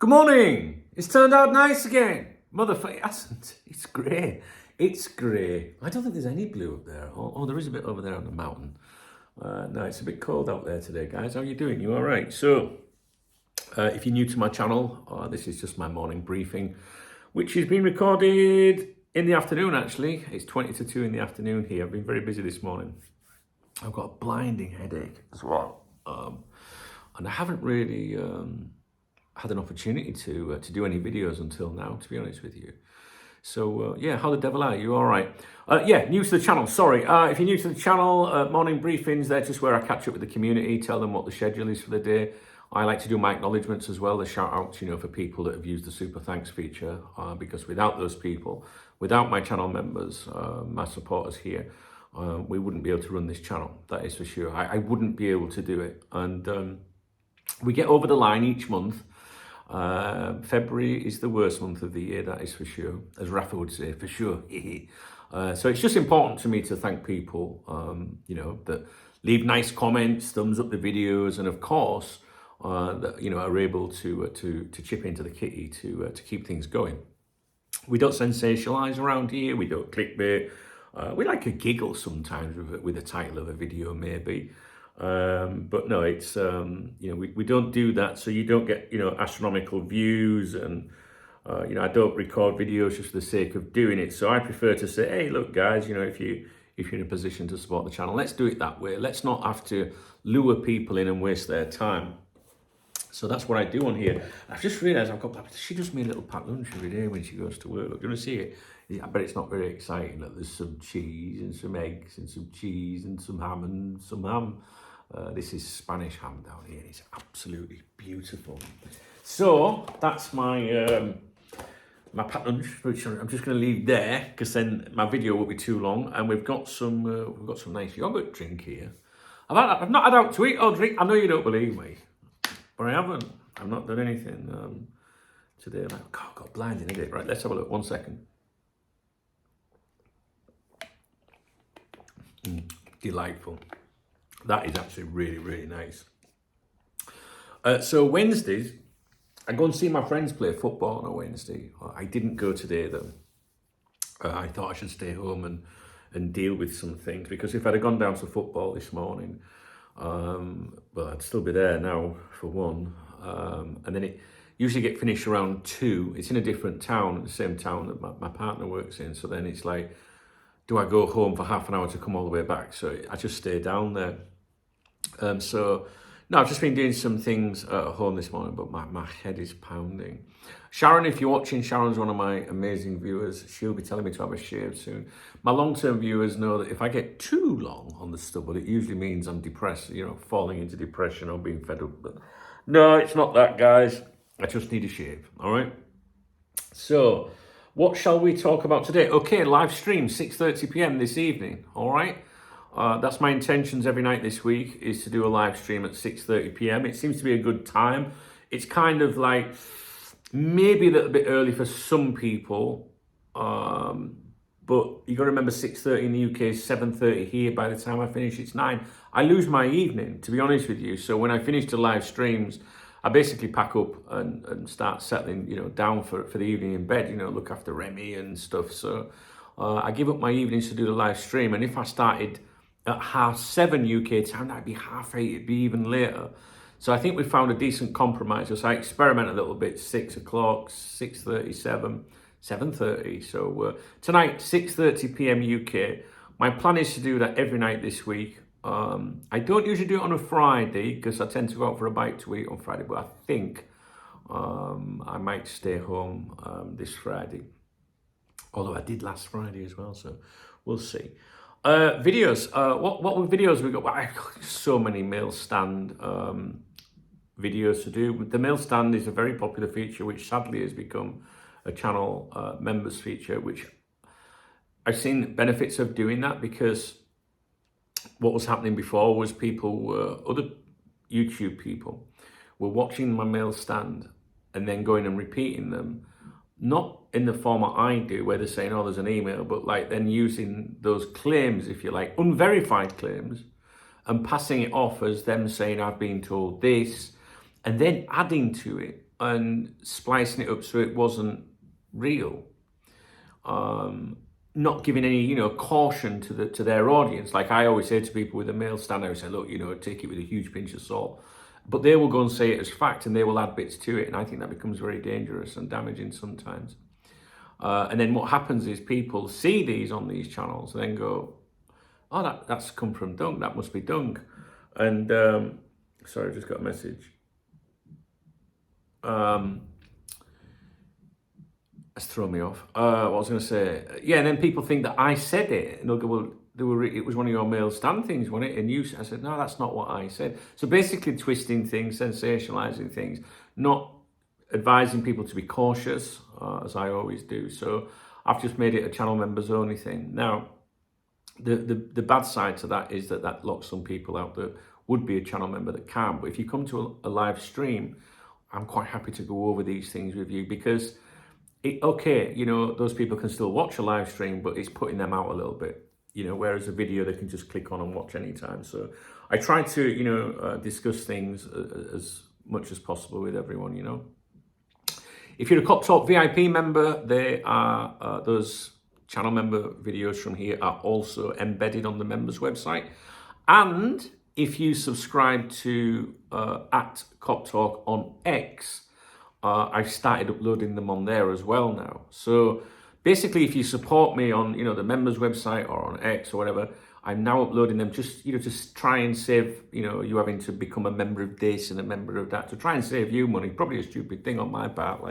Good morning. It's turned out nice again. Motherfucker, it hasn't. It's grey. It's grey. I don't think there's any blue up there. Oh, there is a bit over there on the mountain. No, it's a bit cold out there today, guys. How are you doing? You all right? So, if you're new to my channel, this is just my morning briefing, which has been recorded in the afternoon, actually. It's 20 to 2 in the afternoon here. I've been very busy this morning. I've got a blinding headache as well. And I haven't really had an opportunity to do any videos until now, to be honest with you. So, yeah, how the devil are you? All right. Yeah, new to the channel, sorry. If you're new to the channel, morning briefings, they're just where I catch up with the community, tell them what the schedule is for the day. I like to do my acknowledgements as well, the shout outs, for people that have used the super thanks feature, because without those people, without my channel members, my supporters here, we wouldn't be able to run this channel, that is for sure. I wouldn't be able to do it. And we get over the line each month. February is the worst month of the year, that is for sure, as Rafa would say, for sure. So it's just important to me to thank people, that leave nice comments, thumbs up the videos, and of course, that are able to chip into the kitty to keep things going. We don't sensationalize around here. We don't clickbait. We like a giggle sometimes with the title of a video, maybe. But no, it's, we don't do that. So you don't get, astronomical views, and, I don't record videos just for the sake of doing it. So I prefer to say, hey, look, guys, if you're in a position to support the channel, let's do it that way. Let's not have to lure people in and waste their time. So that's what I do on here. I've just realised she does me a little packed lunch every day when she goes to work. Look, do you want to see it? I bet it's not very exciting. Look, there's some cheese and some eggs and some cheese and some ham and some ham. This is Spanish ham down here. It's absolutely beautiful. So that's my my packed lunch, which I'm just going to leave there because then my video will be too long. And we've got some nice yogurt drink here. I've not had out to eat or drink. I know you don't believe me, but I haven't. I've not done anything today. God, I've got a blinding headache. Right, let's have a look. 1 second. Delightful. That is actually really, really nice. So Wednesdays, I go and see my friends play football on a Wednesday. I didn't go today though. I thought I should stay home and deal with some things, because if I'd have gone down to football this morning, well, I'd still be there now for one. And then it usually get finished around 2. It's in a different town, the same town that my partner works in. So then it's like, do I go home for half an hour to come all the way back? So I just stay down there. So, no, I've just been doing some things at home this morning, but my head is pounding. Sharon, if you're watching, Sharon's one of my amazing viewers. She'll be telling me to have a shave soon. My long-term viewers know that if I get too long on the stubble, it usually means I'm depressed, falling into depression or being fed up. But no, it's not that, guys. I just need a shave, all right? So, what shall we talk about today? Okay, live stream, 6:30 p.m. this evening, all right? That's my intentions every night this week, is to do a live stream at 6:30 p.m. It seems to be a good time. It's kind of like maybe a little bit early for some people, but you got to remember 6:30 in the UK is 7:30 here. By the time I finish, it's 9. I lose my evening, to be honest with you. So when I finish the live streams, I basically pack up and start settling, down for the evening in bed, look after Remy and stuff. So I give up my evenings to do the live stream. And if I started at 7:30 UK time, that'd be 8:30, it'd be even later. So I think we found a decent compromise. So I experiment a little bit, 6 o'clock, 6:37, 7:30. So tonight, 6:30 p.m. UK. My plan is to do that every night this week. I don't usually do it on a Friday because I tend to go out for a bite to eat on Friday, but I think I might stay home this Friday. Although I did last Friday as well, so we'll see. Videos. What videos we got? Well, I've got so many mail stand videos to do. The mail stand is a very popular feature, which sadly has become a channel members feature, which I've seen benefits of doing that, because what was happening before was other YouTube people were watching my mail stand and then going and repeating them, not in the format I do, where they're saying, oh, there's an email, but like then using those claims, if you like, unverified claims, and passing it off as them saying, I've been told this, and then adding to it and splicing it up so it wasn't real. Not giving any, caution to their audience. Like I always say to people with a mail stand, I always say, look, take it with a huge pinch of salt. But they will go and say it as fact, and they will add bits to it, and I think that becomes very dangerous and damaging sometimes. And then what happens is people see these on these channels and then go, oh, that's come from Dunk, that must be Dunk. And sorry, I just got a message. That's thrown me off. What I was going to say, yeah, and then people think that I said it, and they'll go, well, it was one of your mail stand things, wasn't it? And I said, no, that's not what I said. So basically twisting things, sensationalizing things, not advising people to be cautious, as I always do. So I've just made it a channel members only thing. Now, the bad side to that is that locks some people out that would be a channel member that can. But if you come to a live stream, I'm quite happy to go over these things with you, because those people can still watch a live stream, but it's putting them out a little bit, whereas a video they can just click on and watch anytime. So I try to, discuss things as much as possible with everyone, If you're a Cop Talk VIP member, those channel member videos from here are also embedded on the members website. And if you subscribe to at Cop Talk on X, I've started uploading them on there as well now. So basically, if you support me on, the members website or on X or whatever, I'm now uploading them just try and save, you having to become a member of this and a member of that, to try and save you money. Probably a stupid thing on my part,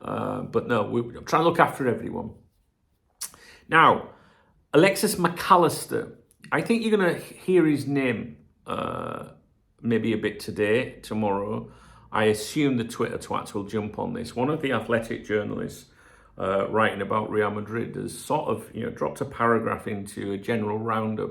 but no, we're trying to look after everyone. Now, Alexis McAllister, I think you're going to hear his name maybe a bit today, tomorrow. I assume the Twitter twats will jump on this. One of the Athletic journalists writing about Real Madrid has sort of, dropped a paragraph into a general roundup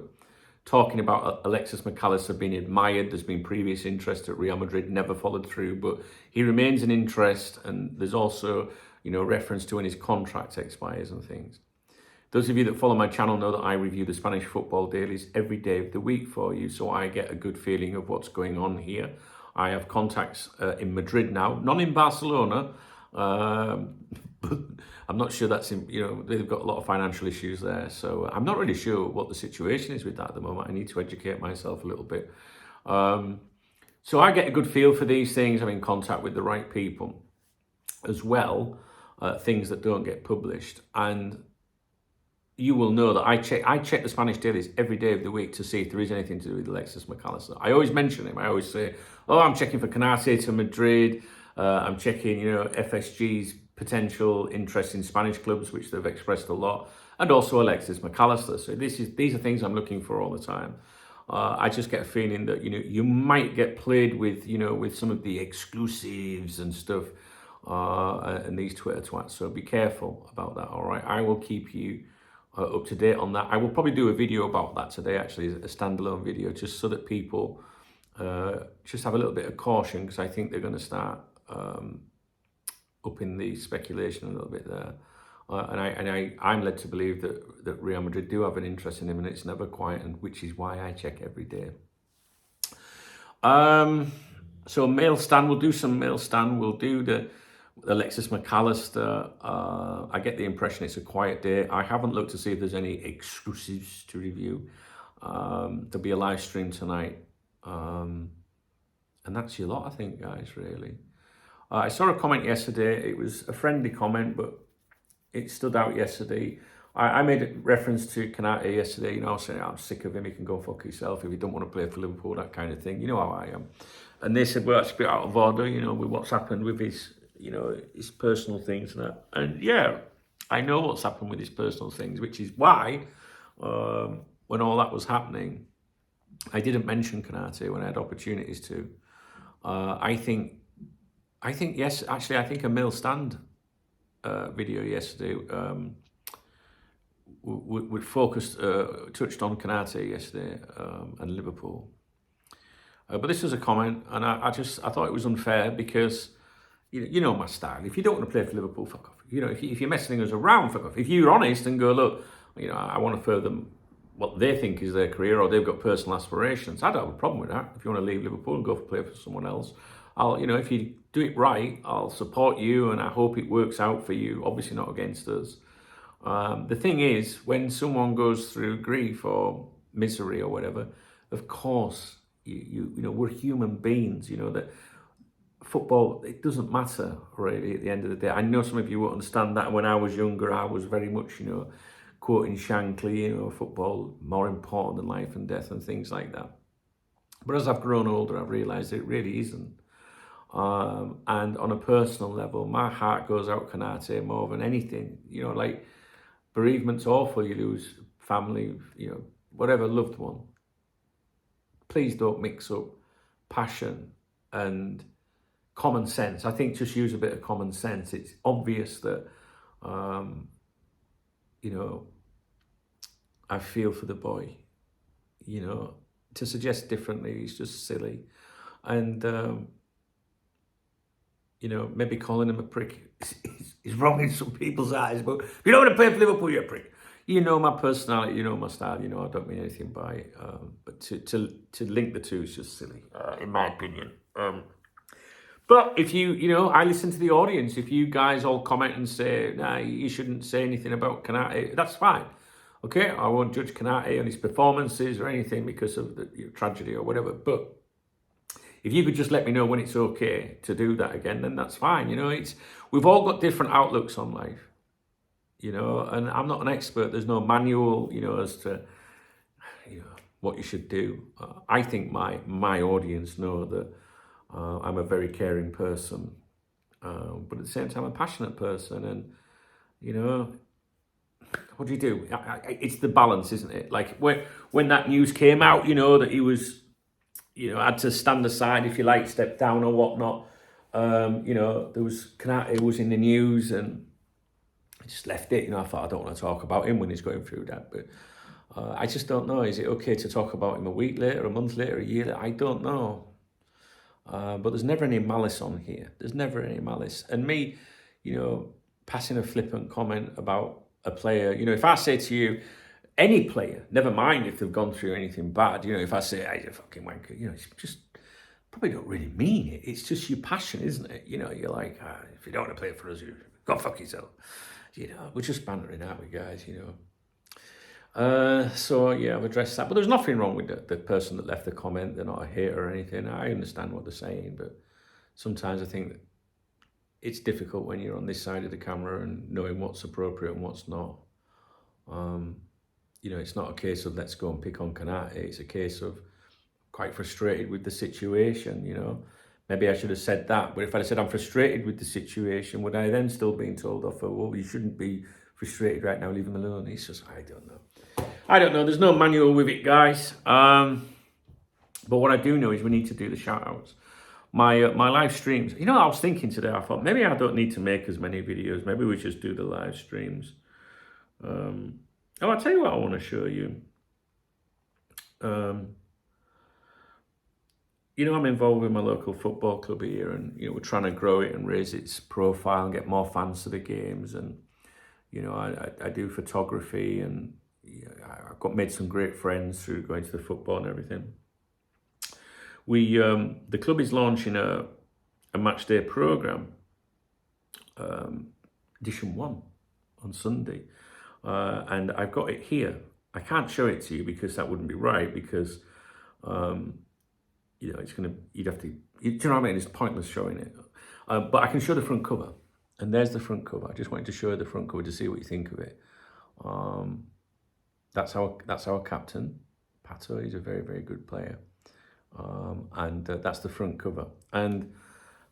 talking about Alexis McAllister being admired. There's been previous interest at Real Madrid, never followed through, but he remains an interest. And there's also, reference to when his contract expires and things. Those of you that follow my channel know that I review the Spanish football dailies every day of the week for you, so I get a good feeling of what's going on here. I have contacts in Madrid now, not in Barcelona, but I'm not sure that's in, they've got a lot of financial issues there. So I'm not really sure what the situation is with that at the moment. I need to educate myself a little bit. So I get a good feel for these things. I'm in contact with the right people as well, things that don't get published. And you will know that I check the Spanish dailies every day of the week to see if there is anything to do with Alexis McAllister. I always mention him. I always say, I'm checking for Konate to Madrid. I'm checking, FSG's potential interest in Spanish clubs, which they've expressed a lot, and also Alexis McAllister. So these are things I'm looking for all the time. I just get a feeling that, you might get played with, with some of the exclusives and stuff, and these Twitter twats. So be careful about that, all right? I will keep you up to date on that. I will probably do a video about that today, actually, a standalone video, just so that people just have a little bit of caution, because I think they're going to start upping the speculation a little bit there. I'm led to believe that Real Madrid do have an interest in him, and it's never quiet, and which is why I check every day. So mail stand, we'll do some mail stand. We'll do the Alexis McAllister. I get the impression it's a quiet day. I haven't looked to see if there's any exclusives to review. There'll be a live stream tonight. And that's your lot, I think, guys, really. I saw a comment yesterday. It was a friendly comment, but it stood out yesterday. I made a reference to Konate yesterday, saying, I'm sick of him, he can go fuck himself if he don't want to play for Liverpool, that kind of thing. You know how I am. And they said, well, that's a bit out of order, with what's happened with his, his personal things and that. And yeah, I know what's happened with his personal things, which is why, when all that was happening, I didn't mention Konate when I had opportunities to. I think yes, actually, I think a Mill Stand video yesterday would focused, touched on Konate yesterday and Liverpool. But this was a comment, and I thought it was unfair because, you know my style. If you don't want to play for Liverpool, fuck off. If you're messing us around, fuck off. If you're honest and go, look, I want to further what they think is their career, or they've got personal aspirations, I don't have a problem with that. If you want to leave Liverpool and go play for someone else, if you do it right, I'll support you and I hope it works out for you. Obviously not against us. The thing is, when someone goes through grief or misery or whatever, of course, we're human beings, that football, it doesn't matter really at the end of the day. I know some of you won't understand that. When I was younger, I was very much, quoting Shankly, football more important than life and death and things like that. But as I've grown older, I've realised it really isn't. And on a personal level, my heart goes out Konate more than anything. Like, bereavement's awful. You lose family, whatever, loved one. Please don't mix up passion and common sense. I think just use a bit of common sense. It's obvious that, I feel for the boy. To suggest differently is just silly. And, maybe calling him a prick is wrong in some people's eyes, but if you don't want to play for Liverpool, you're a prick. You know my personality, you know my style, I don't mean anything by it. But to link the two is just silly, in my opinion. But if I listen to the audience. If you guys all comment and say, nah, you shouldn't say anything about Konate, that's fine. Okay, I won't judge Konate on his performances or anything because of the tragedy or whatever. But if you could just let me know when it's okay to do that again, then that's fine. We've all got different outlooks on life, and I'm not an expert. There's no manual, as to, what you should do. I think my audience know that I'm a very caring person, but at the same time, I'm a passionate person. And, what do you do? It's the balance, isn't it? Like when that news came out, that he was, had to stand aside, if you like, step down or whatnot. There was Konate was in the news and I just left it. I thought I don't want to talk about him when he's going through that. But I just don't know. Is it okay to talk about him a week later, a month later, a year later? I don't know. But there's never any malice on here. There's never any malice. And me, passing a flippant comment about a player, if I say to you, any player, never mind if they've gone through anything bad, if I say, hey, you're a fucking wanker, it's just, probably don't really mean it. It's just your passion, isn't it? You're like, if you don't want to play for us, you go fuck yourself. We're just bantering, aren't we, guys, So, yeah, I've addressed that. But there's nothing wrong with the person that left the comment. They're not a hater or anything. I understand what they're saying, but sometimes I think that it's difficult when you're on this side of the camera and knowing what's appropriate and what's not. It's not a case of let's go and pick on Konate. It's a case of quite frustrated with the situation, Maybe I should have said that. But if I said I'm frustrated with the situation, would I then still being told off, well, you shouldn't be frustrated right now, leave him alone? It's just, I don't know. There's no manual with it, guys. But what I do know is we need to do the shout-outs. My live streams, I was thinking today, I thought, maybe I don't need to make as many videos. Maybe we just do the live streams. I'll tell you what I want to show you. I'm involved with my local football club here, and we're trying to grow it and raise its profile and get more fans to the games. And I do photography, and I've made some great friends through going to the football and everything. The club is launching a match day program, edition 1 on Sunday. And I've got it here. I can't show it to you because that wouldn't be right, because you'd have to, do you know what I mean? It's pointless showing it. But I can show the front cover. And there's the front cover. I just wanted to show you the front cover to see what you think of it. That's our captain, Pato. He's a very, very good player. And that's the front cover. And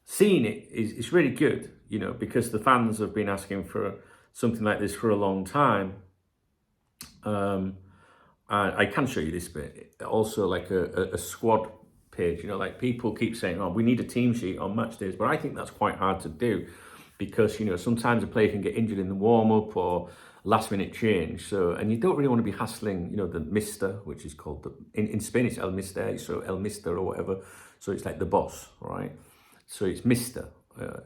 seeing it's really good, because the fans have been asking for something like this for a long time. I can show you this bit. Also, like a squad page, like people keep saying, oh, we need a team sheet on match days, but I think that's quite hard to do, because sometimes a player can get injured in the warm-up or last minute change. So, and you don't really want to be hassling, the mister, which is called in Spanish el mister, so el mister or whatever. So it's like the boss, right? So it's mister,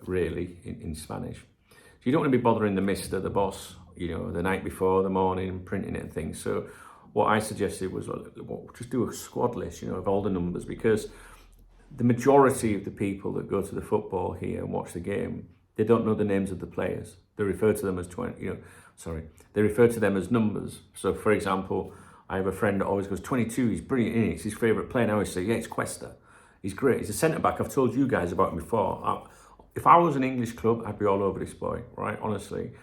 really, in Spanish. So you don't want to be bothering the mister, the boss, the night before, the morning, printing it and things. So what I suggested was, well, just do a squad list, of all the numbers, because the majority of the people that go to the football here and watch the game, they don't know the names of the players. They refer to them as they refer to them as numbers. So, for example, I have a friend that always goes 22. He's brilliant, isn't he? It's his favourite player. And I always say, yeah, it's Cuesta. He's great. He's a centre back. I've told you guys about him before. If I was an English club, I'd be all over this boy, right? Honestly,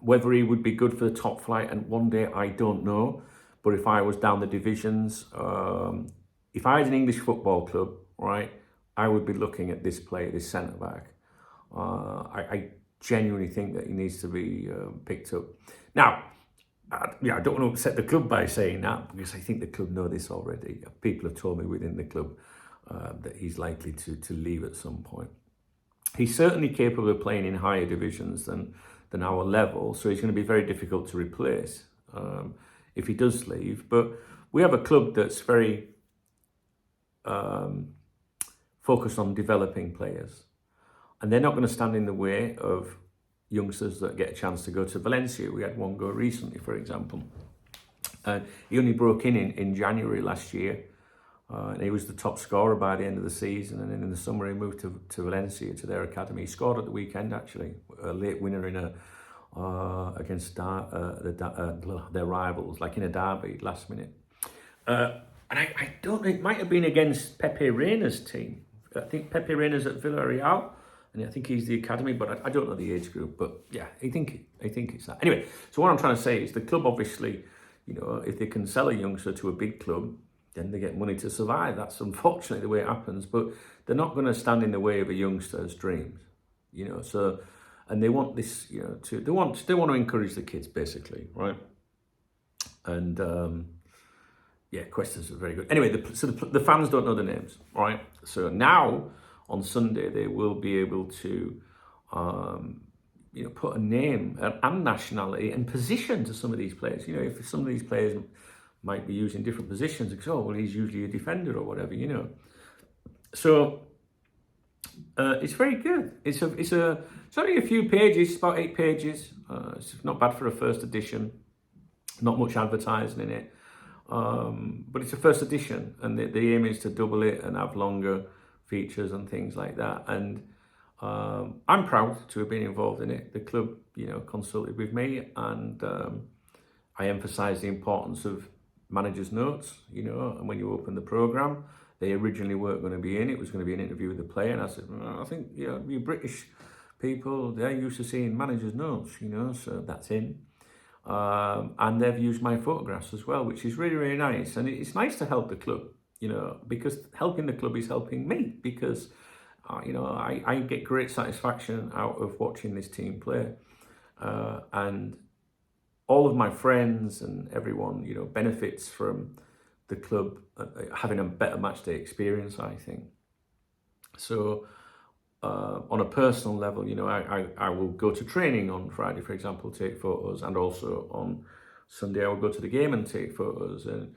whether he would be good for the top flight and one day, I don't know. But if I was down the divisions, if I had an English football club, right, I would be looking at this player, this centre back. I genuinely think that he needs to be picked up. Now, I don't want to upset the club by saying that, because I think the club know this already. People have told me within the club that he's likely to leave at some point. He's certainly capable of playing in higher divisions than our level, so he's going to be very difficult to replace if he does leave. But we have a club that's very focused on developing players, and they're not going to stand in the way of youngsters that get a chance to go to Valencia. We had one go recently, for example. He only broke in January last year, and he was the top scorer by the end of the season. And then in the summer, he moved to Valencia, to their academy. He scored at the weekend, actually, a late winner in against their rivals, like in a derby, last minute. And I don't know, it might have been against Pepe Reina's team. I think Pepe Reina's at Villarreal, and I think he's the academy, but I don't know the age group. But yeah, I think it's that. Anyway, so what I'm trying to say is the club, obviously, if they can sell a youngster to a big club, then they get money to survive. That's unfortunately the way it happens. But they're not going to stand in the way of a youngster's dreams, So, and they want this, they want to encourage the kids, basically, right? And questions are very good. Anyway, the fans don't know the names, right? So now on Sunday they will be able to, put a name and nationality and position to some of these players. If some of these players might be used in different positions, because he's usually a defender or whatever, So it's very good. It's only a few pages, it's about 8 pages. It's not bad for a first edition. Not much advertising in it. But it's a first edition, and the aim is to double it and have longer features and things like that. And I'm proud to have been involved in it. The club, consulted with me, and I emphasised the importance of manager's notes, and when you open the programme, they originally weren't going to be in. It was going to be an interview with the player, and I said, I think, you British people, they're used to seeing manager's notes, so that's in. And they've used my photographs as well, which is really, really nice. And it's nice to help the club, because helping the club is helping me, because, I get great satisfaction out of watching this team play. And all of my friends and everyone, benefits from the club having a better match day experience, I think. So, on a personal level, I will go to training on Friday, for example, take photos, and also on Sunday I will go to the game and take photos. And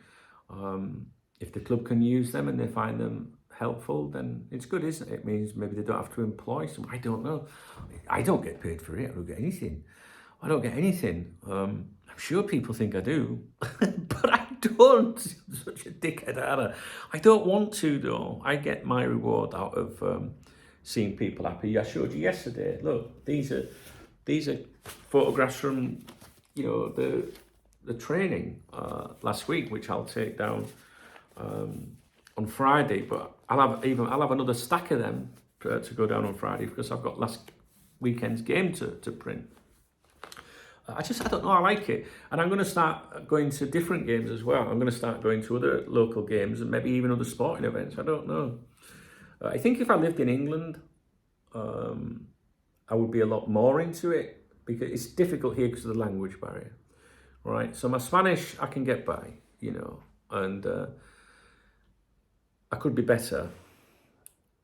if the club can use them and they find them helpful, then it's good, isn't it? It means maybe they don't have to employ some. I don't know. I don't get paid for it. I don't get anything. I'm sure people think I do, but I don't. I'm such a dickhead, Anna. I don't want to, though. I get my reward out of seeing people happy. I showed you yesterday. Look, these are photographs from the training last week, which I'll take down on Friday. But I'll have another stack of them to go down on Friday, because I've got last weekend's game to print. I don't know, I like it. And I'm going to start going to different games as well. I'm going to start going to other local games and maybe even other sporting events. I don't know. I think if I lived in England, I would be a lot more into it, because it's difficult here because of the language barrier, right? So my Spanish, I can get by, and I could be better,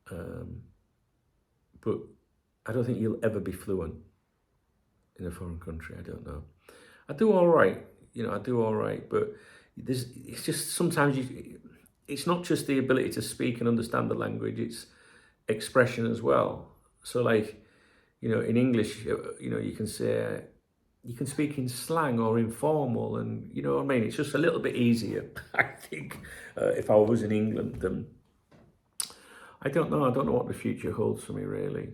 but I don't think you'll ever be fluent in a foreign country. I don't know. I do all right, but it's just sometimes it's not just the ability to speak and understand the language, it's expression as well. So like, in English, you can speak in slang or informal, and it's just a little bit easier, I think, if I was in England, than I don't know. I don't know what the future holds for me, really.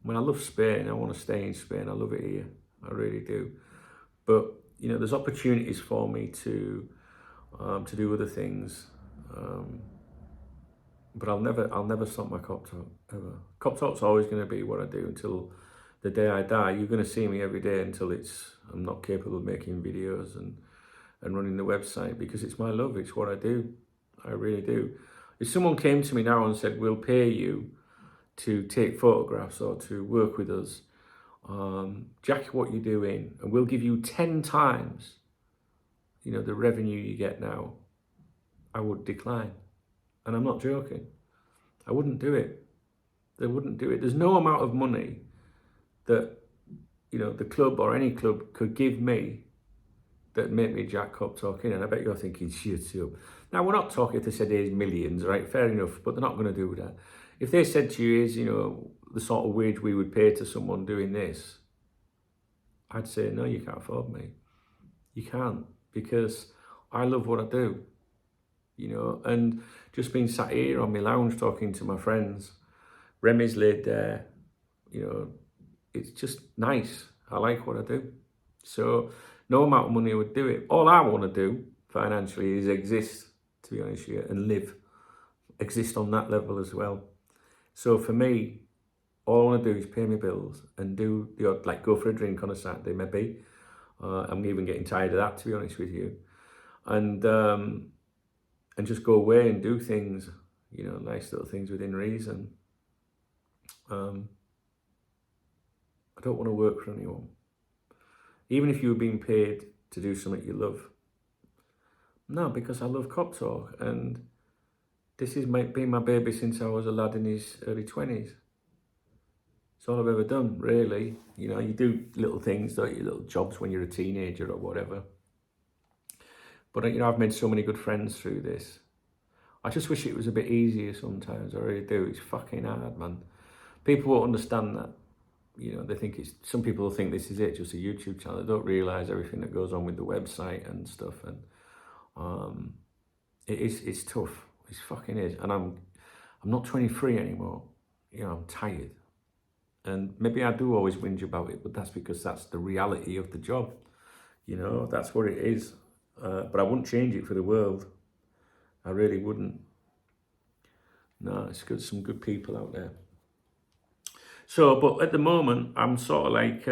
I mean, I love Spain. I want to stay in Spain. I love it here. I really do. But, you know, there's opportunities for me to do other things. But I'll never stop my cop talk, ever. Cop talk's always going to be what I do until the day I die. You're going to see me every day until I'm not capable of making videos and running the website, because it's my love. It's what I do. I really do. If someone came to me now and said, we'll pay you to take photographs or to work with us, jacket what you're doing, and we'll give you 10 times, you know, the revenue you get now, I would decline. And I'm not joking. I wouldn't do it. They wouldn't do it. There's no amount of money that, you know, the club or any club could give me that make me jack Cop talking. And I bet you're thinking, shit up. Now, we're not talking if they said here's millions, right? Fair enough, but they're not going to do that. If they said to you, here's, you know, the sort of wage we would pay to someone doing this, I'd say, no, you can't afford me. You can't, because I love what I do. You know, and just being sat here on my lounge talking to my friends, Remy's laid there, you know, it's just nice. I like what I do. So no amount of money would do it. All I want to do financially is exist, to be honest with you, and exist on that level as well. So for me, all I want to do is pay my bills and do the odd, like go for a drink on a Saturday maybe. I'm even getting tired of that, to be honest with you. And just go away and do things, you know, nice little things within reason. I don't want to work for anyone. Even if you were being paid to do something you love. No, because I love Cop Talk, and this has been my baby since I was a lad in his early 20s. It's all I've ever done, really. You know, you do little things, don't you, little jobs when you're a teenager or whatever. But, you know, I've made so many good friends through this. I just wish it was a bit easier sometimes. I really do. It's fucking hard, man. People won't understand that. You know, they think some people think this is it, just a YouTube channel. They don't realise everything that goes on with the website and stuff. And it's tough. It fucking is. And I'm not 23 anymore. You know, I'm tired. And maybe I do always whinge about it, but that's because that's the reality of the job. You know, that's what it is. But I wouldn't change it for the world. I really wouldn't. No, it's good. Some good people out there. So, but at the moment, I'm sort of like,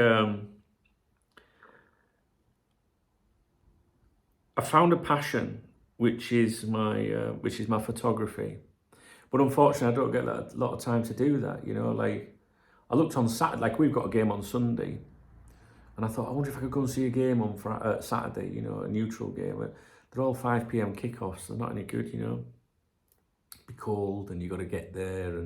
I found a passion, which is my photography. But unfortunately, I don't get a lot of time to do that. You know, like I looked on Saturday, like we've got a game on Sunday. And I thought, I wonder if I could go and see a game on Saturday, you know, a neutral game. They're all 5 p.m. kickoffs. They're not any good, you know. It'd be cold and you got to get there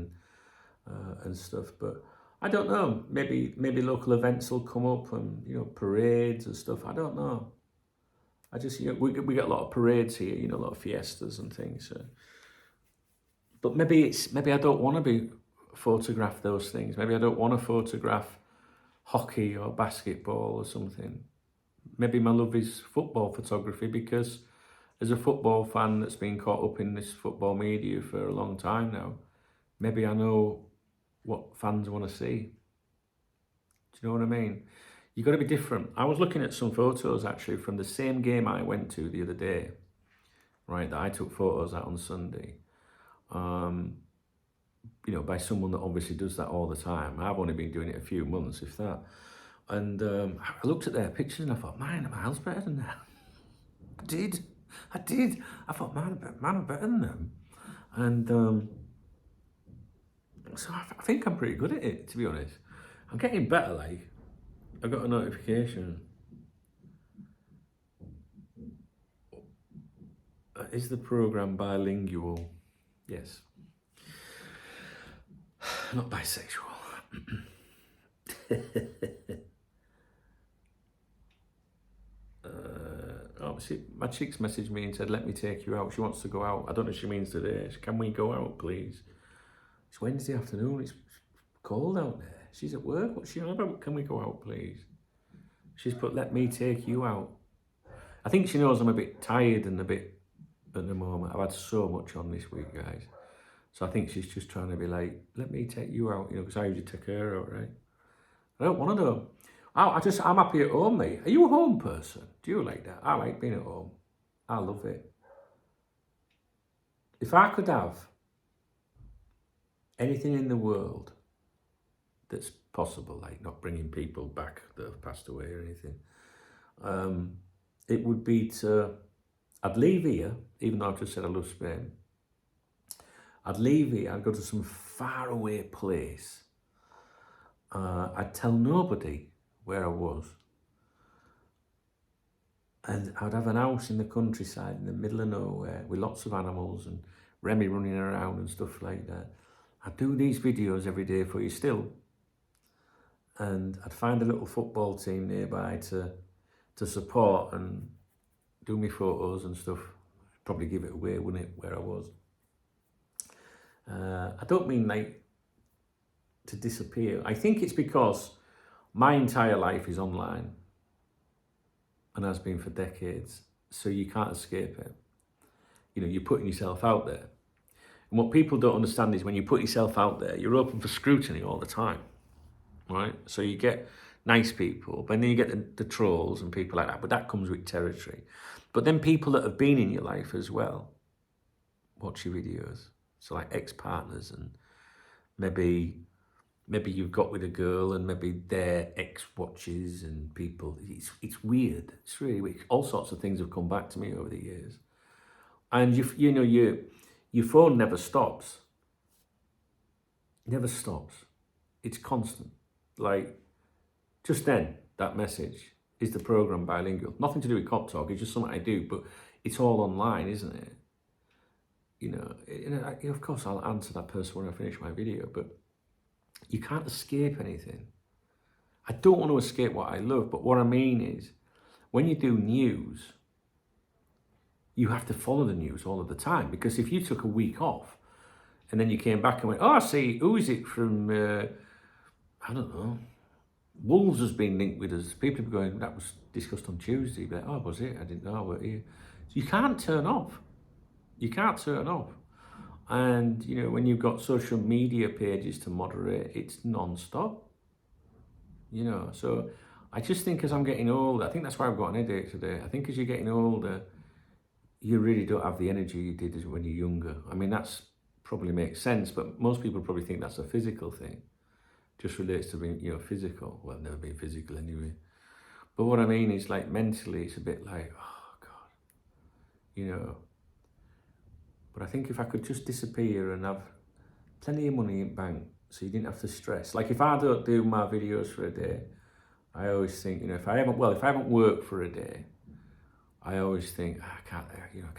and stuff. But I don't know. Maybe local events will come up and, you know, parades and stuff. I don't know. I just, you know, we get a lot of parades here, you know, a lot of fiestas and things. So. But maybe I don't want to photograph those things. Maybe I don't want to photograph hockey or basketball or something. Maybe my love is football photography, because as a football fan that's been caught up in this football media for a long time now, maybe I know what fans want to see. Do you know what I mean? You've got to be different. I was looking at some photos actually from the same game I went to the other day, right, that I took photos at on Sunday. You know, by someone that obviously does that all the time. I've only been doing it a few months, if that. And I looked at their pictures and I thought, mine are miles better than that. I did. I thought, man, I'm better than them. And so I think I'm pretty good at it, to be honest. I'm getting better, like. I got a notification. Is the programme bilingual? Yes. Not bisexual. My chick's messaged me and said, let me take you out. She wants to go out. I don't know if she means today. Can we go out, please? It's Wednesday afternoon. It's cold out there. She's at work. What's she on about? Can we go out, please? She's put, let me take you out. I think she knows I'm a bit tired and a bit at the moment. I've had so much on this week, guys. So I think she's just trying to be like, let me take you out, because I usually take her out, right? I don't want to know. I'm happy at home, mate. Are you a home person? Do you like that? I like being at home. I love it. If I could have anything in the world that's possible, like not bringing people back that have passed away or anything, it would be I'd leave here, even though I've just said I love Spain. I'd leave here, I'd go to some faraway place. I'd tell nobody where I was. And I'd have an house in the countryside in the middle of nowhere with lots of animals and Remy running around and stuff like that. I'd do these videos every day for you still. And I'd find a little football team nearby to support and do me photos and stuff. Probably give it away, wouldn't it, where I was. I don't mean like to disappear. I think it's because my entire life is online and has been for decades, so you can't escape it. You're putting yourself out there. And what people don't understand is when you put yourself out there, you're open for scrutiny all the time, right? So you get nice people, but then you get the trolls and people like that, but that comes with territory. But then people that have been in your life as well watch your videos. So like ex-partners, and maybe you've got with a girl and maybe their ex watches and people. It's weird. It's really weird. All sorts of things have come back to me over the years. And your phone never stops. Never stops. It's constant. Like just then, that message, is the program bilingual? Nothing to do with Cop Talk. It's just something I do, but it's all online, isn't it? Of course I'll answer that person when I finish my video, but you can't escape anything. I don't want to escape what I love, but what I mean is, when you do news, you have to follow the news all of the time, because if you took a week off and then you came back and went, oh, I see, who is it from, I don't know, Wolves has been linked with us. People are going, that was discussed on Tuesday. But, oh, was it? I didn't know. But yeah. So you can't turn off. You can't turn off. And, when you've got social media pages to moderate, it's non-stop. So I just think as I'm getting older, I think that's why I've got an headache today. I think as you're getting older, you really don't have the energy you did when you're younger. I mean, that's probably makes sense, but most people probably think that's a physical thing. Just relates to being, physical. Well, I've never been physical anyway. But what I mean is, like, mentally, it's a bit like, oh, God. But I think if I could just disappear and have plenty of money in bank, so you didn't have to stress. Like, if I don't do my videos for a day, I always think, if I haven't worked for a day, I always think, I can't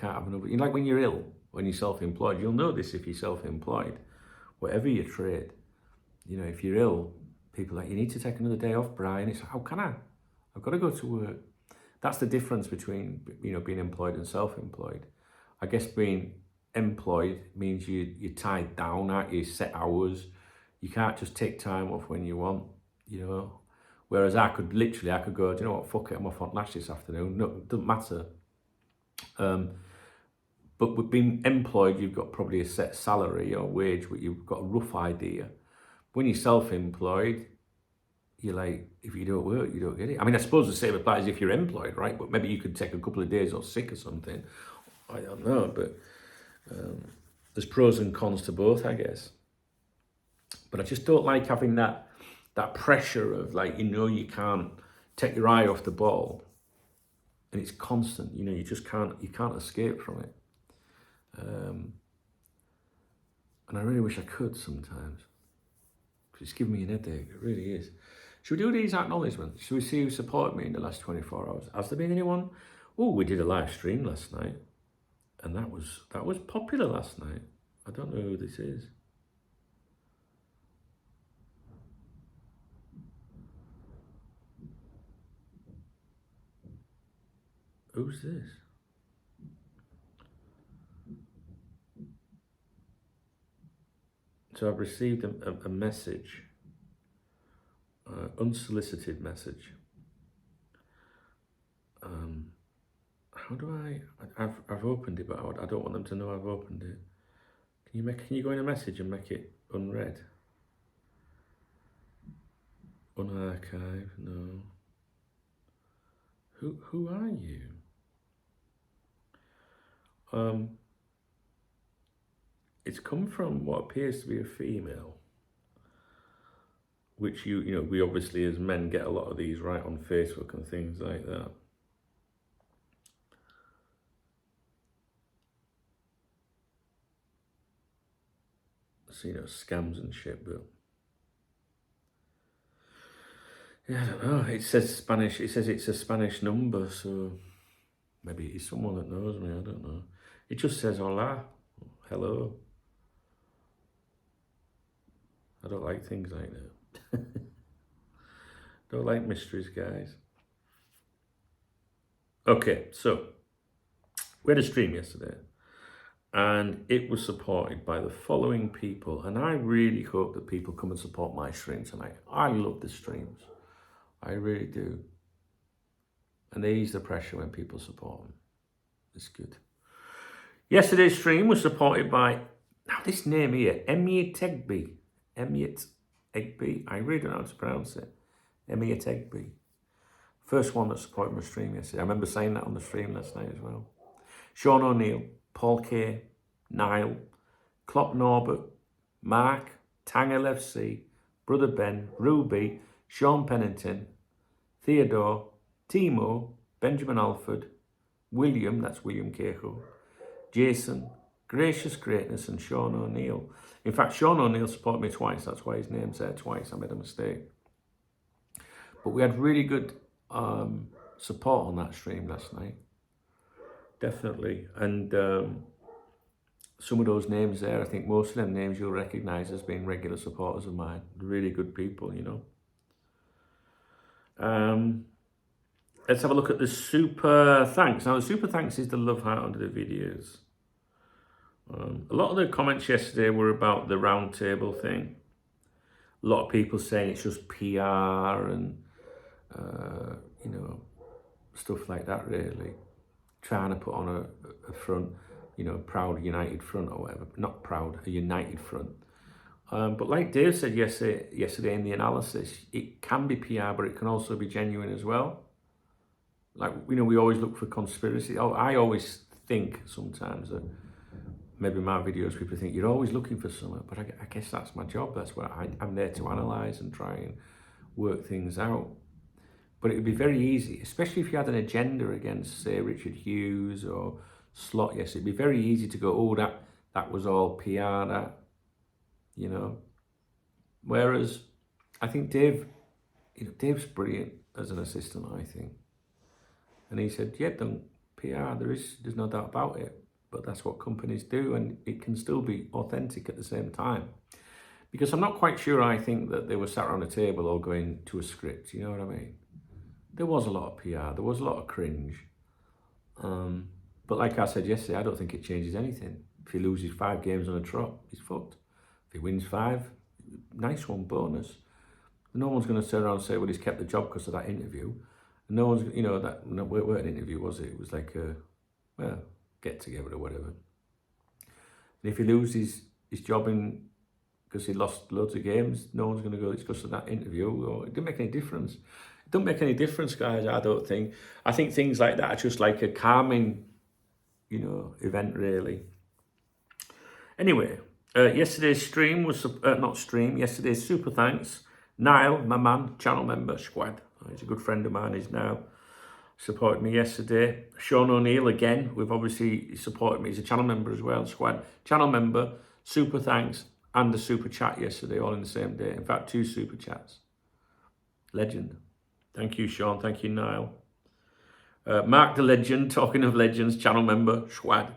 have another. Like when you're ill, when you're self-employed, you'll know this if you're self-employed, whatever your trade. If you're ill, people are like, you need to take another day off, Brian. It's like, how can I? I've got to go to work. That's the difference between, being employed and self-employed. I guess being employed means you're tied down, aren't you? Set hours. You can't just take time off when you want, Whereas I could go, do you know what, fuck it, I'm off on Lash this afternoon. No, it doesn't matter. But with being employed, you've got probably a set salary or wage, but you've got a rough idea. When you're self-employed, you're like, if you don't work, you don't get it. I mean, I suppose the same applies if you're employed, right? But maybe you could take a couple of days off sick or something. I don't know, but there's pros and cons to both, I guess. But I just don't like having that pressure of, like, you can't take your eye off the ball, and it's constant. You just can't escape from it. And I really wish I could sometimes. It's giving me an headache, it really is. Should we do these acknowledgements? Should we see who supported me in the last 24 hours? Has there been anyone? Oh, we did a live stream last night, and that was popular last night. I don't know who this is. Who's this? So I've received a message, unsolicited message. How do I've opened it, but I don't want them to know I've opened it. Can you go in a message and make it unread? Unarchive, no. Who are you? It's come from what appears to be a female, which we obviously as men get a lot of these right on Facebook and things like that. So, scams and shit, but yeah, I don't know. It says Spanish. It says it's a Spanish number, so maybe it's someone that knows me. I don't know. It just says hola, hello. I don't like things like that. Don't like mysteries, guys. Okay, so we had a stream yesterday, and it was supported by the following people, and I really hope that people come and support my stream tonight. I love the streams. I really do. And they ease the pressure when people support them. It's good. Yesterday's stream was supported by, now this name here, Emiet Egby. Emiet Egby. I really don't know how to pronounce it. Emiet Egby. First one that supported my stream yesterday. I remember saying that on the stream last night as well. Sean O'Neill, Paul K, Niall, Klopp Norbert, Mark, Tangel FC, Brother Ben, Ruby, Sean Pennington, Theodore, Timo, Benjamin Alford, William, that's William Cahill, Jason, Gracious Greatness, and Sean O'Neill. In fact, Sean O'Neill supported me twice. That's why his name's there twice. I made a mistake. But we had really good support on that stream last night. Definitely. And some of those names there, I think most of them names you'll recognise as being regular supporters of mine. Really good people, Let's have a look at the super thanks. Now, the super thanks is the love heart under the videos. A lot of the comments yesterday were about the round table thing. A lot of people saying it's just PR and, stuff like that, really. Trying to put on a front, proud United front or whatever. Not proud, a United front. But like Dave said yesterday in the analysis, it can be PR, but it can also be genuine as well. Like, we always look for conspiracy. I always think sometimes that maybe my videos, people think you're always looking for something, but I guess that's my job. That's what I'm there to analyse and try and work things out. But it would be very easy, especially if you had an agenda against, say, Richard Hughes or Slot. Yes, it'd be very easy to go, oh, that was all PR, that, Whereas I think Dave's brilliant as an assistant, I think. And he said, yeah, done PR, there's no doubt about it. But that's what companies do, and it can still be authentic at the same time. Because I'm not quite sure I think that they were sat around a table all going to a script, you know what I mean? There was a lot of PR, there was a lot of cringe. But like I said yesterday, I don't think it changes anything. If he loses 5 games on a trot, he's fucked. If he wins 5, nice one, bonus. No one's going to turn around and say, well, he's kept the job because of that interview. And no one's, that weren't an interview, was it? It was like a, get together or whatever. And if he loses his job because he lost loads of games, no one's going to go, it's because of that interview. Or it didn't make any difference. It don't make any difference, guys, I don't think. I think things like that are just like a calming, event, really. Anyway, yesterday's stream was, yesterday's super thanks. Niall, my man, channel member, Squad. He's a good friend of mine, he's now supported me yesterday. Sean O'Neill, again, we've obviously supported me. He's a channel member as well, Squad. Channel member, super thanks, and a super chat yesterday, all in the same day. In fact, 2 super chats. Legend. Thank you, Sean. Thank you, Niall. Mark the Legend, talking of legends, channel member, Schwad.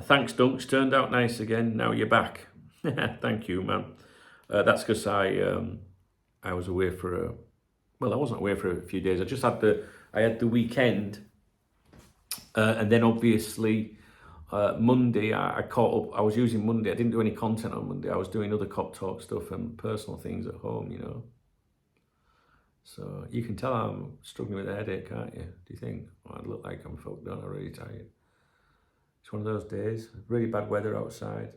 Thanks, Dunks. Turned out nice again. Now you're back. Thank you, man. That's because I was away for I wasn't away for a few days. I just had the weekend, and then obviously Monday I caught up. I was using Monday. I didn't do any content on Monday. I was doing other Cop Talk stuff and personal things at home, So you can tell I'm struggling with a headache, can't you? Do you think? Well, I look like I'm fucked on, I'm really tired. It's one of those days. Really bad weather outside.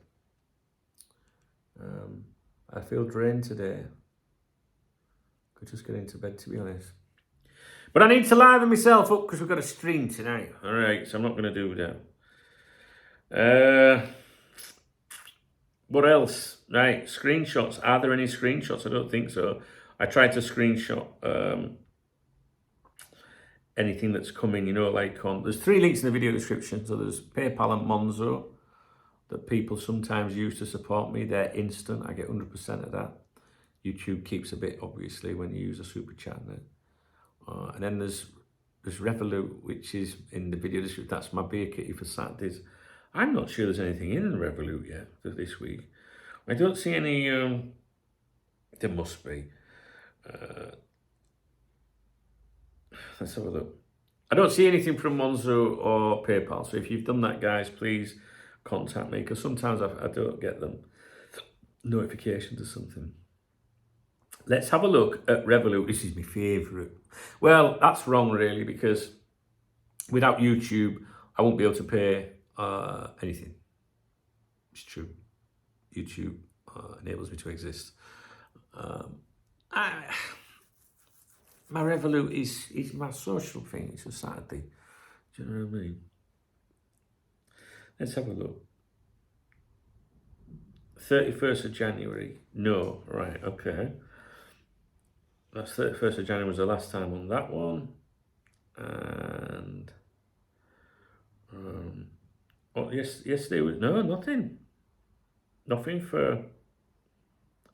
I feel drained today. Could just get into bed, to be honest. But I need to liven myself up because we've got a stream tonight. All right, so I'm not going to do that. What else? Right, screenshots. Are there any screenshots? I don't think so. I tried to screenshot anything that's coming, you know, like on... There's 3 links in the video description. So there's PayPal and Monzo that people sometimes use to support me. They're instant. I get 100% of that. YouTube keeps a bit, obviously, when you use a super chat. And then there's Revolut, which is in the video description. That's my beer kitty for Saturdays. I'm not sure there's anything in Revolut yet for this week. I don't see any... there must be. Let's have a look. I don't see anything from Monzo or PayPal. So if you've done that, guys, please contact me, because sometimes I don't get them notifications or something. Let's have a look at Revolut. This is my favourite. Well, that's wrong, really, because without YouTube, I won't be able to pay anything. It's true. YouTube enables me to exist. My Revolut is my social thing. It's a Saturday. Do you know what I mean? Let's have a look. 31st of January. No. Right, okay. That's 31st of January was the last time on that one. And... yesterday was... No, nothing. Nothing for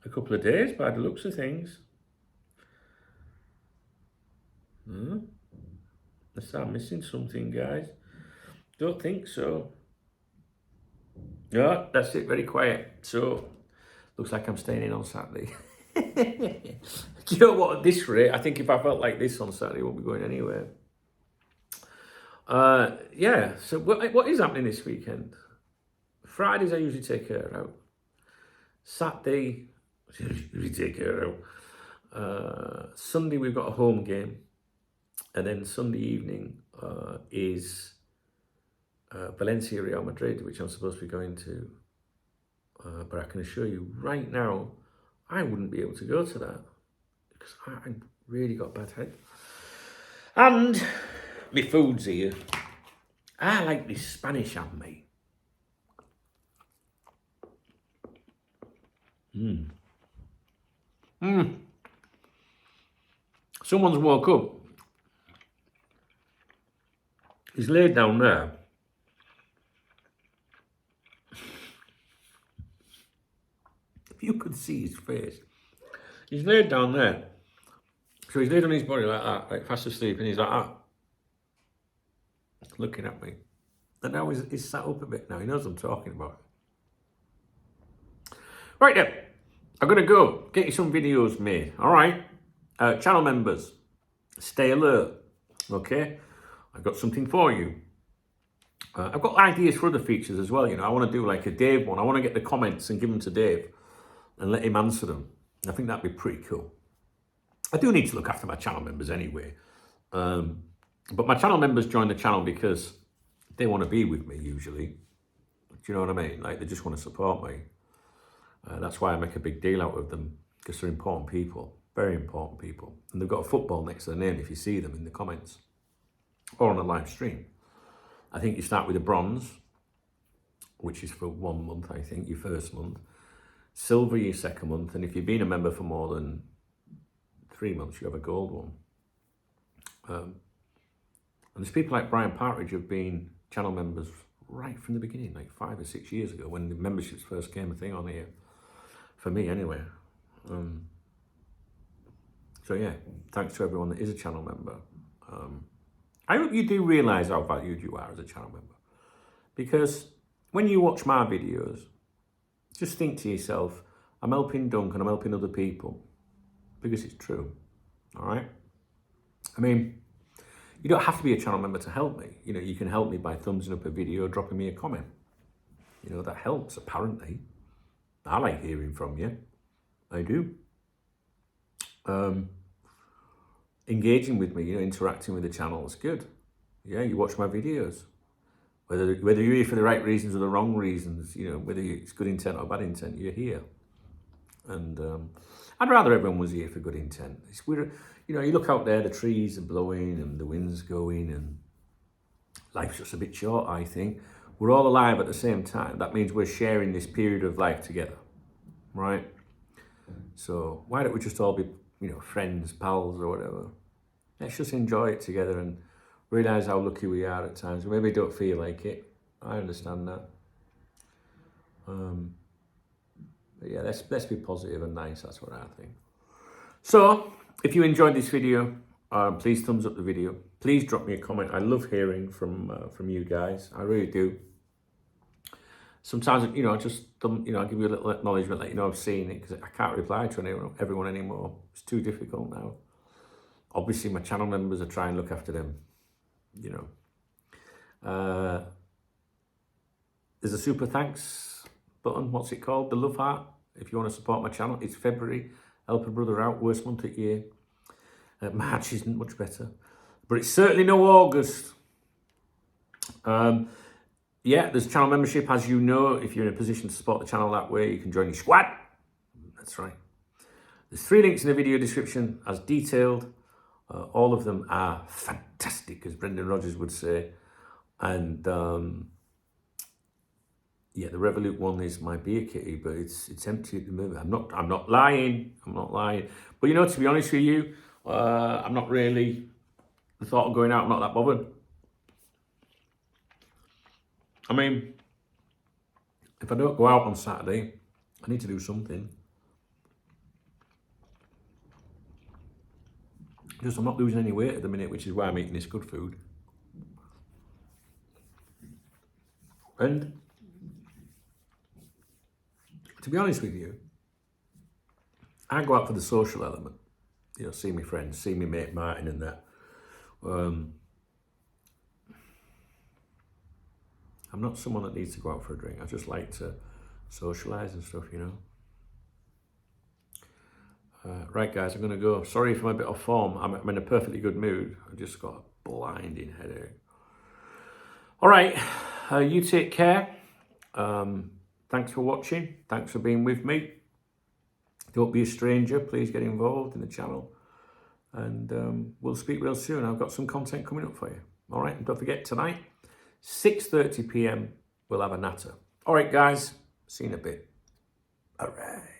a couple of days by the looks of things. Unless I'm missing something, guys. Don't think so. No, that's it, very quiet. So, looks like I'm staying in on Saturday. Do you know what, at this rate, I think if I felt like this on Saturday, I won't be going anywhere. Yeah, so what is happening this weekend? Fridays, I usually take her out. Saturday, I usually take her out. Sunday, we've got a home game. And then Sunday evening is Valencia Real Madrid, which I'm supposed to be going to. But I can assure you right now, I wouldn't be able to go to that because I really got bad head. And my food's here. I like this Spanish ham, mate. Someone's woke up. He's laid down there. If you could see his face. He's laid down there. So he's laid on his body like that, like fast asleep, and he's like that. Looking at me. And now he's sat up a bit now. He knows what I'm talking about. Right then. I'm going to go get you some videos made. All right. Channel members, stay alert. Okay. I've got something for you. I've got ideas for other features as well. You know, I want to do like a Dave one. I want to get the comments and give them to Dave and let him answer them. I think that'd be pretty cool. I do need to look after my channel members anyway. But my channel members join the channel because they want to be with me usually. Do you know what I mean? Like they just want to support me. That's why I make a big deal out of them, because they're important people, very important people. And they've got a football next to their name if you see them in the comments or on a live stream. I think you start with a bronze, which is for 1 month, I think, your first month. Silver, your second month. And if you've been a member for more than 3 months, you have a gold one. And there's people like Brian Partridge who've been channel members right from the beginning, like 5 or 6 years ago, when the memberships first came a thing on here. For me, anyway. So yeah, thanks to everyone that is a channel member. I hope you do realise how valued you are as a channel member. Because when you watch my videos, just think to yourself, I'm helping Duncan, I'm helping other people. Because it's true, all right? I mean, you don't have to be a channel member to help me. You know, you can help me by thumbsing up a video, dropping me a comment. You know, that helps, apparently. I like hearing from you. I do. Engaging with me, you know, interacting with the channel is good. Yeah, you watch my videos. Whether you're here for the right reasons or the wrong reasons, you know, whether it's good intent or bad intent, you're here. And I'd rather everyone was here for good intent. You look out there, the trees are blowing and the wind's going, and life's just a bit short, I think. We're all alive at the same time. That means we're sharing this period of life together, right? So why don't we just all be, friends, pals or whatever? Let's just enjoy it together and realise how lucky we are at times. We maybe don't feel like it. I understand that. But yeah, let's be positive and nice. That's what I think. So, if you enjoyed this video, please thumbs up the video. Please drop me a comment. I love hearing from you guys. I really do. Sometimes, I just I'll give you a little acknowledgement, let you know I've seen it, because I can't reply to everyone anymore. It's too difficult now. Obviously, my channel members, I try and look after them. There's a super thanks button. What's it called? The love heart. If you want to support my channel, it's February. Help a brother out. Worst month of the year. March isn't much better, but it's certainly no August. Yeah, there's channel membership, as you know. If you're in a position to support the channel that way, you can join your squad. That's right. There's 3 links in the video description as detailed. All of them are fantastic, as Brendan Rodgers would say. And yeah, the Revolut one is my beer kitty, but it's empty at the moment. I'm not lying. But to be honest with you, I'm not really, the thought of going out, I'm not that bothered. I mean, if I don't go out on Saturday, I need to do something. Just I'm not losing any weight at the minute, which is why I'm eating this good food. And to be honest with you, I go out for the social element. See my friends, see my mate Martin and that. I'm not someone that needs to go out for a drink. I just like to socialise and stuff, Right, guys, I'm going to go. Sorry if I'm a bit off form. I'm in a perfectly good mood. I just got a blinding headache. All right, you take care. Thanks for watching. Thanks for being with me. Don't be a stranger. Please get involved in the channel. And we'll speak real soon. I've got some content coming up for you. All right, and don't forget, tonight, 6:30 p.m, we'll have a natter. All right, guys, see you in a bit. All right.